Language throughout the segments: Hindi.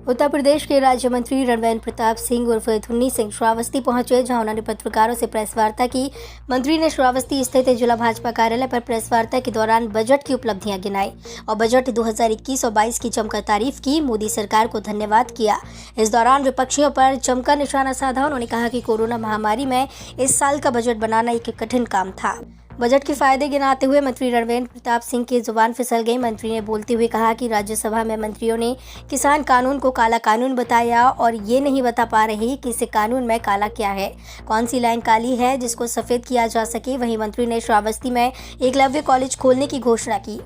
उत्तर प्रदेश के राज्य मंत्री रणवेंद्र प्रताप सिंह उर्फ धुन्नी सिंह श्रावस्ती पहुंचे, जहां उन्होंने पत्रकारों से प्रेस वार्ता की। मंत्री ने श्रावस्ती स्थित जिला भाजपा कार्यालय पर प्रेस वार्ता के दौरान बजट की उपलब्धियां गिनाई और बजट 2021 और 22 की जमकर तारीफ की। मोदी सरकार को धन्यवाद किया। इस दौरान विपक्षियों पर जमकर निशाना साधा। उन्होंने कहा कि कोरोना महामारी में इस साल का बजट बनाना एक कठिन काम था। बजट के फायदे गिनाते हुए मंत्री रणवेंद्र प्रताप सिंह की जुबान फिसल गई। मंत्री ने बोलते हुए कहा कि राज्यसभा में मंत्रियों ने किसान कानून को काला कानून बताया और ये नहीं बता पा रहे कि इस कानून में काला क्या है, कौन सी लाइन काली है जिसको सफेद किया जा सके। वहीं मंत्री ने श्रावस्ती में एकलव्य कॉलेज खोलने की घोषणा की।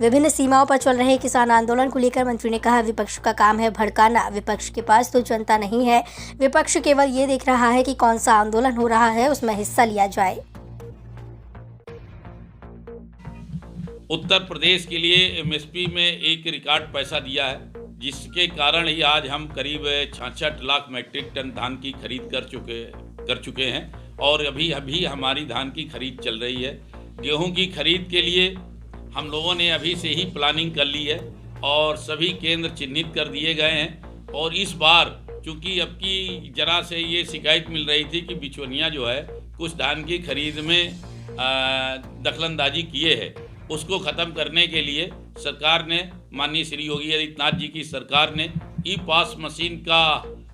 विभिन्न सीमाओं पर चल रहे किसान आंदोलन को लेकर मंत्री ने कहा, विपक्ष का काम है भड़काना। विपक्ष के पास तो जनता नहीं है। विपक्ष केवल ये देख रहा है कि कौन सा आंदोलन हो रहा है, उसमें हिस्सा लिया जाए। उत्तर प्रदेश के लिए एमएसपी में एक रिकॉर्ड पैसा दिया है, जिसके कारण ही आज हम करीब 66 लाख मैट्रिक टन धान की खरीद कर चुके हैं और अभी हमारी धान की खरीद चल रही है। गेहूं की खरीद के लिए हम लोगों ने अभी से ही प्लानिंग कर ली है और सभी केंद्र चिन्हित कर दिए गए हैं। और इस बार चूँकि अब की जरा से ये शिकायत मिल रही थी कि बिचौलिया जो है कुछ धान की खरीद में दखलंदाजी किए है, उसको ख़त्म करने के लिए सरकार ने, माननीय श्री योगी आदित्यनाथ जी की सरकार ने ई पास मशीन का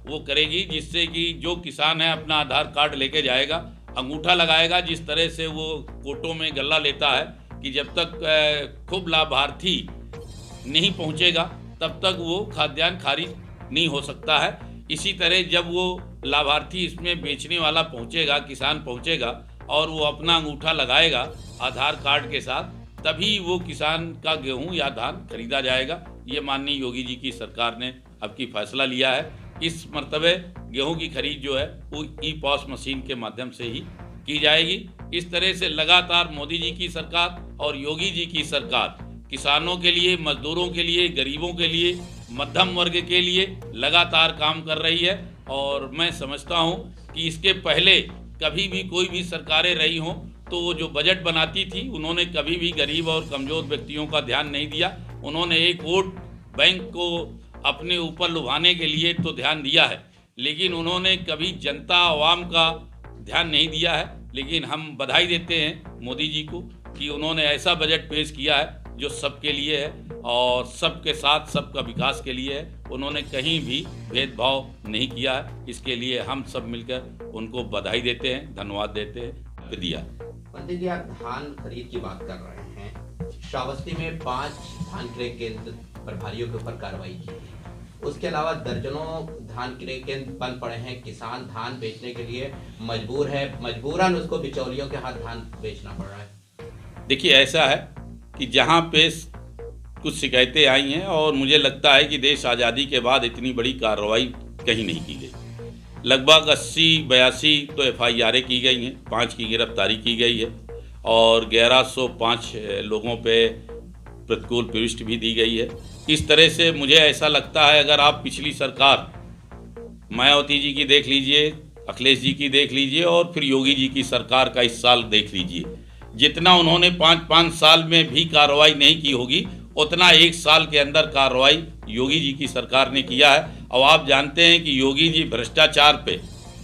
वो करेगी, जिससे कि जो किसान है अपना आधार कार्ड लेके जाएगा, अंगूठा लगाएगा। जिस तरह से वो कोटों में गल्ला लेता है कि जब तक खूब लाभार्थी नहीं पहुंचेगा तब तक वो खाद्यान्न खारिज नहीं हो सकता है। इसी तरह जब वो लाभार्थी इसमें बेचने वाला पहुंचेगा, किसान पहुंचेगा और वो अपना अंगूठा लगाएगा आधार कार्ड के साथ, तभी वो किसान का गेहूं या धान खरीदा जाएगा। ये माननीय योगी जी की सरकार ने अब की फैसला लिया है। इस मर्तबे गेहूं की खरीद जो है वो ई पॉस मशीन के माध्यम से ही की जाएगी। इस तरह से लगातार मोदी जी की सरकार और योगी जी की सरकार किसानों के लिए, मजदूरों के लिए, गरीबों के लिए, मध्यम वर्ग के लिए लगातार काम कर रही है। और मैं समझता हूँ कि इसके पहले कभी भी कोई भी सरकारें रही हों तो वो जो बजट बनाती थी उन्होंने कभी भी गरीब और कमज़ोर व्यक्तियों का ध्यान नहीं दिया। उन्होंने एक वोट बैंक को अपने ऊपर लुभाने के लिए तो ध्यान दिया है, लेकिन उन्होंने कभी जनता आवाम का ध्यान नहीं दिया है। लेकिन हम बधाई देते हैं मोदी जी को कि उन्होंने ऐसा बजट पेश किया है जो सबके लिए है और सबके साथ सबका विकास के लिए है। उन्होंने कहीं भी भेदभाव नहीं किया है। इसके लिए हम सब मिलकर उनको बधाई देते हैं, धन्यवाद देते हैं। दिया पंडित जी, आप धान खरीद की बात कर रहे हैं। श्रावस्ती में 5 धान क्रय केंद्र प्रभारियों के ऊपर कार्रवाई की है। उसके अलावा दर्जनों धान क्रय केंद्र बंद पड़े हैं। किसान धान बेचने के लिए मजबूर है, मजबूरन उसको बिचौलियों के हाथ धान बेचना पड़ रहा है। देखिए, ऐसा है कि जहाँ पे कुछ शिकायतें आई हैं और मुझे लगता है कि देश आज़ादी के बाद इतनी बड़ी कार्रवाई कहीं नहीं की गई। लगभग 80-82 तो FIR की गई हैं, 5 की गिरफ्तारी की गई है और 1105 लोगों पे प्रतिकूल प्रविष्टि भी दी गई है। इस तरह से मुझे ऐसा लगता है, अगर आप पिछली सरकार मायावती जी की देख लीजिए, अखिलेश जी की देख लीजिए और फिर योगी जी की सरकार का इस साल देख लीजिए, जितना उन्होंने 5 साल में भी कार्रवाई नहीं की होगी उतना 1 साल के अंदर कार्रवाई योगी जी की सरकार ने किया है। और आप जानते हैं कि योगी जी भ्रष्टाचार पे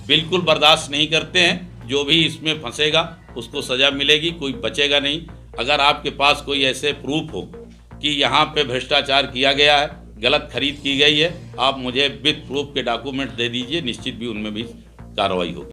बिल्कुल बर्दाश्त नहीं करते हैं। जो भी इसमें फंसेगा उसको सज़ा मिलेगी, कोई बचेगा नहीं। अगर आपके पास कोई ऐसे प्रूफ हो कि यहाँ पे भ्रष्टाचार किया गया है, गलत खरीद की गई है, आप मुझे विद प्रूफ के डॉक्यूमेंट दे दीजिए, निश्चित भी उनमें भी कार्रवाई होगी।